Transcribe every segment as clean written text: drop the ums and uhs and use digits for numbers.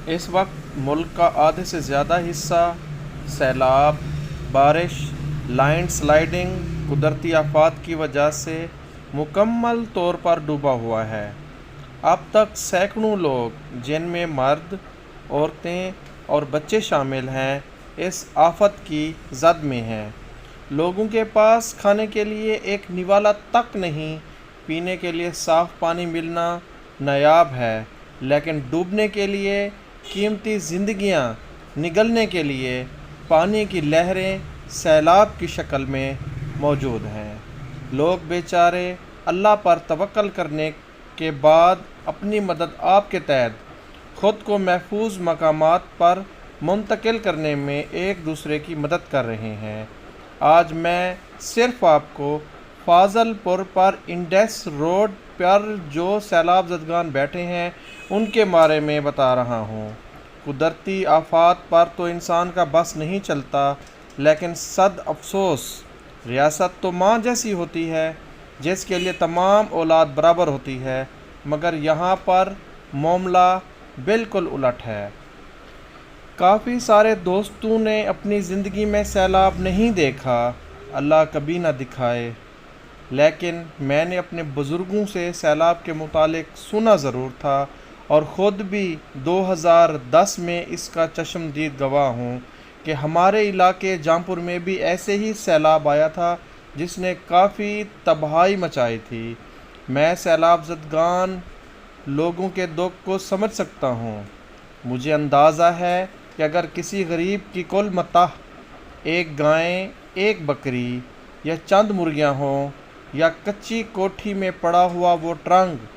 اس وقت ملک کا آدھے سے زیادہ حصہ سیلاب، بارش، لینڈ سلائڈنگ، قدرتی آفات کی وجہ سے مکمل طور پر ڈوبا ہوا ہے۔ اب تک سینکڑوں لوگ، جن میں مرد، عورتیں اور بچے شامل ہیں، اس آفت کی زد میں ہیں۔ لوگوں کے پاس کھانے کے لیے ایک نوالا تک نہیں، پینے کے لیے صاف پانی ملنا نایاب ہے، لیکن ڈوبنے کے لیے قیمتی زندگیاں نگلنے کے لیے پانی کی لہریں سیلاب کی شکل میں موجود ہیں۔ لوگ بیچارے اللہ پر توکل کرنے کے بعد اپنی مدد آپ کے تحت خود کو محفوظ مقامات پر منتقل کرنے میں ایک دوسرے کی مدد کر رہے ہیں۔ آج میں صرف آپ کو فاضل پور پر انڈس روڈ پر جو سیلاب زدگان بیٹھے ہیں ان کے بارے میں بتا رہا ہوں۔ قدرتی آفات پر تو انسان کا بس نہیں چلتا، لیکن صد افسوس ریاست تو ماں جیسی ہوتی ہے جس کے لیے تمام اولاد برابر ہوتی ہے، مگر یہاں پر معاملہ بالکل الٹ ہے۔ کافی سارے دوستوں نے اپنی زندگی میں سیلاب نہیں دیکھا، اللہ کبھی نہ دکھائے، لیکن میں نے اپنے بزرگوں سے سیلاب کے متعلق سنا ضرور تھا اور خود بھی 2010 میں اس کا چشمدید گواہ ہوں کہ ہمارے علاقے جامپور میں بھی ایسے ہی سیلاب آیا تھا جس نے کافی تباہی مچائی تھی۔ میں سیلاب زدگان لوگوں کے دکھ کو سمجھ سکتا ہوں۔ مجھے اندازہ ہے کہ اگر کسی غریب کی کل متاع ایک گائے، ایک بکری یا چند مرغیاں ہوں، یا کچی کوٹھی میں پڑا ہوا وہ ٹرنک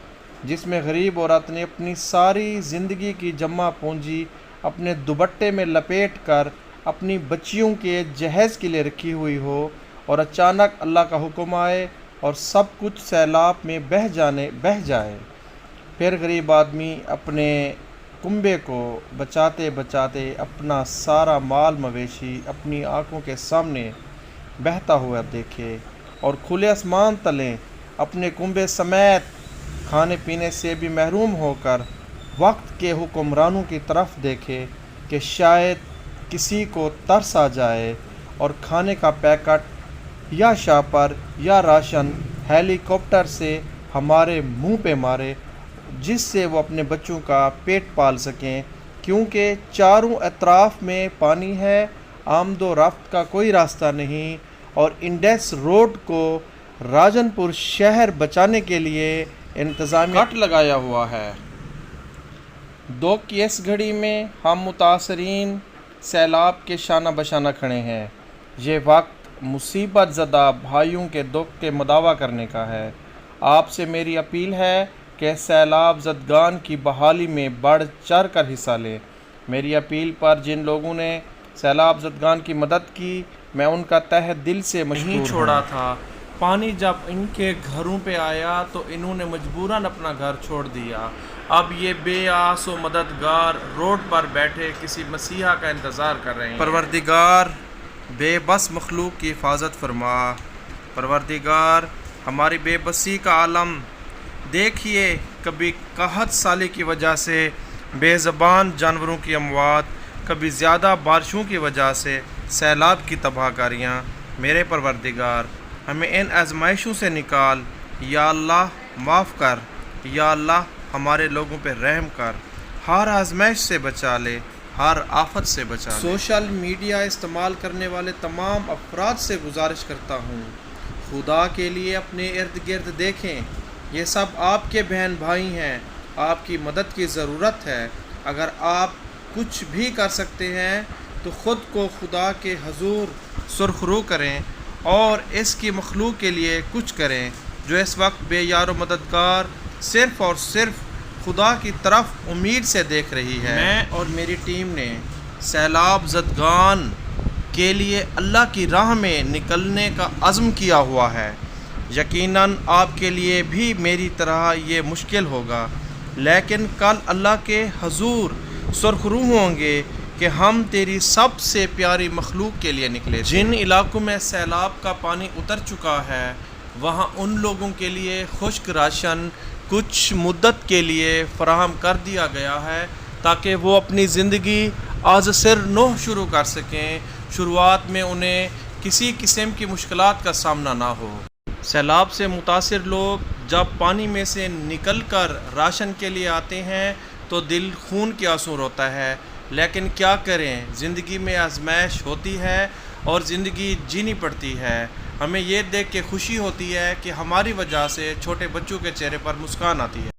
جس میں غریب عورت نے اپنی ساری زندگی کی جمع پونجی اپنے دوپٹے میں لپیٹ کر اپنی بچیوں کے جہیز کے لیے رکھی ہوئی ہو، اور اچانک اللہ کا حکم آئے اور سب کچھ سیلاب میں بہہ جائے، پھر غریب آدمی اپنے کنبے کو بچاتے بچاتے اپنا سارا مال مویشی اپنی آنکھوں کے سامنے بہتا ہوا دیکھے، اور کھلے آسمان تلے اپنے کنبے سمیت کھانے پینے سے بھی محروم ہو کر وقت کے حکمرانوں کی طرف دیکھے کہ شاید کسی کو ترس آ جائے اور کھانے کا پیکٹ یا شاپر یا راشن ہیلی کاپٹر سے ہمارے منہ پہ مارے، جس سے وہ اپنے بچوں کا پیٹ پال سکیں، کیونکہ چاروں اطراف میں پانی ہے، آمد و رفت کا کوئی راستہ نہیں، اور انڈس روڈ کو راجن پور شہر بچانے کے لیے انتظامیہ کٹ لگایا ہوا ہے۔ دکھ کی اس گھڑی میں ہم متاثرین سیلاب کے شانہ بشانہ کھڑے ہیں۔ یہ وقت مصیبت زدہ بھائیوں کے دکھ کے مداوع کرنے کا ہے۔ آپ سے میری اپیل ہے کہ سیلاب زدگان کی بحالی میں بڑھ چڑھ کر حصہ لیں۔ میری اپیل پر جن لوگوں نے سیلاب زدگان کی مدد کی، میں ان کا تہہ دل سے مشکور نہیں چھوڑا تھا۔ پانی جب ان کے گھروں پہ آیا تو انہوں نے مجبوراً اپنا گھر چھوڑ دیا۔ اب یہ بے آس و مددگار روڈ پر بیٹھے کسی مسیحا کا انتظار کر رہے ہیں۔ پروردگار بے بس مخلوق کی حفاظت فرما۔ پروردگار ہماری بے بسی کا عالم دیکھیے، کبھی قحط سالی کی وجہ سے بے زبان جانوروں کی اموات، کبھی زیادہ بارشوں کی وجہ سے سیلاب کی تباہ کاریاں۔ میرے پروردگار ہمیں ان آزمائشوں سے نکال، یا اللہ معاف کر، یا اللہ ہمارے لوگوں پہ رحم کر، ہر آزمائش سے بچا لے، ہر آفت سے بچا لے۔ سوشل میڈیا استعمال کرنے والے تمام افراد سے گزارش کرتا ہوں، خدا کے لیے اپنے ارد گرد دیکھیں، یہ سب آپ کے بہن بھائی ہیں، آپ کی مدد کی ضرورت ہے۔ اگر آپ کچھ بھی کر سکتے ہیں تو خود کو خدا کے حضور سرخرو کریں اور اس کی مخلوق کے لیے کچھ کریں جو اس وقت بے یار و مددگار صرف اور صرف خدا کی طرف امید سے دیکھ رہی ہے۔ میں اور میری ٹیم نے سیلاب زدگان کے لیے اللہ کی راہ میں نکلنے کا عزم کیا ہوا ہے۔ یقیناً آپ کے لیے بھی میری طرح یہ مشکل ہوگا، لیکن کل اللہ کے حضور سرخرو ہوں گے کہ ہم تیری سب سے پیاری مخلوق کے لیے نکلے۔ جن علاقوں میں سیلاب کا پانی اتر چکا ہے، وہاں ان لوگوں کے لیے خشک راشن کچھ مدت کے لیے فراہم کر دیا گیا ہے تاکہ وہ اپنی زندگی از سر نو شروع کر سکیں، شروعات میں انہیں کسی قسم کی مشکلات کا سامنا نہ ہو۔ سیلاب سے متاثر لوگ جب پانی میں سے نکل کر راشن کے لیے آتے ہیں تو دل خون کے آنسو روتا ہے، لیکن کیا کریں، زندگی میں آزمائش ہوتی ہے اور زندگی جینی پڑتی ہے۔ ہمیں یہ دیکھ کے خوشی ہوتی ہے کہ ہماری وجہ سے چھوٹے بچوں کے چہرے پر مسکان آتی ہے۔